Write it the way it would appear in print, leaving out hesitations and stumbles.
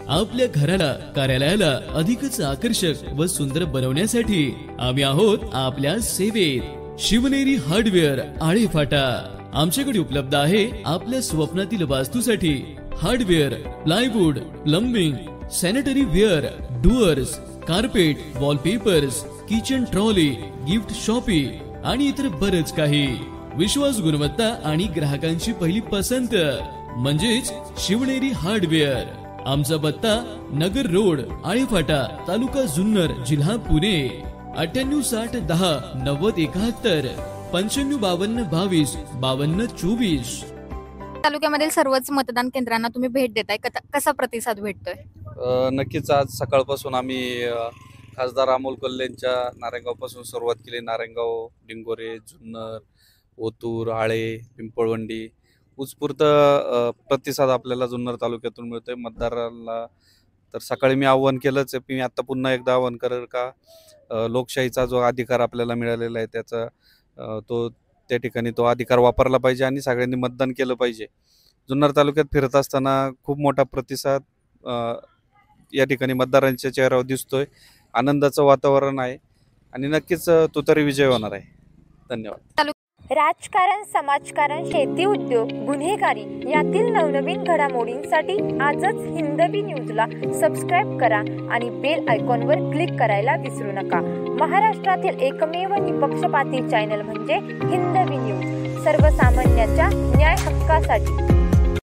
आपल्या घराला कार्यालयाला अधिकच आकर्षक व सुंदर बनवण्यासाठी आम्ही आहोत आपल्या सेवेत। शिवनेरी हार्डवेअर आळेफाटा आमच्याकडे उपलब्ध आहे आपल्या स्वप्नातील वास्तूसाठी hardware, plywood, plumbing, sanitary ware, doors, carpet, wallpapers, kitchen trolley, gift shoppe आणि इतर बरच काही। विश्वास, गुणवत्ता आणि ग्राहकांची पहिली पसंत म्हणजेच शिवनेरी हार्डवेअर। आमचा पत्ता नगर रोड, आळेफाटा, तालुका जुन्नर, जिल्हा पुणे। 9860109071, 9552225224। तालुक्यामधील सर्वच मतदान केंद्रांना तुम्ही भेट देताय, कसा प्रतिसाद भेटतोय? नक्कीच आज सकाळपासून आम्ही खासदार अमोल कोल्हेंच्या नारायणगावपासून सुरुवात केली। नारायणगाव, डिंगोरे, जुन्नर, ओतूर, आळे, पिंपळवंडी उत्स्फूर्त प्रतिसाद आपल्याला जुन्नर तालुक्यातून मिळतोय। मतदाराला तर सकाळी मी आव्हान केलंच, मी आता पुन्हा एकदा आव्हान करेल का लोकशाहीचा जो अधिकार आपल्याला मिळालेला आहे त्याचा त्या ठिकाणी तो अधिकार वापरला पाहिजे आणि सगळ्यांनी मतदान केलं पाहिजे। जुन्नर तालुक्यात फिरत असताना खूप मोठा प्रतिसाद या ठिकाणी मतदारांच्या चेहऱ्यावर दिसतोय। आनंदाचं वातावरण आहे आणि नक्कीच तुतारी विजय होणार आहे। धन्यवाद। राजकारण, समाजकारण, शेती, उद्योग, गुन्हेगारी यातील नवनवीन घडामोडींसाठी आजच हिंदवी न्यूजला सबस्क्राईब करा आणि बेल आयकॉनवर क्लिक करायला विसरू नका। महाराष्ट्रातील एकमेव निपक्षपाती चॅनल म्हणजे हिंदवी न्यूज, सर्वसामान्यांच्या न्याय हक्कासाठी।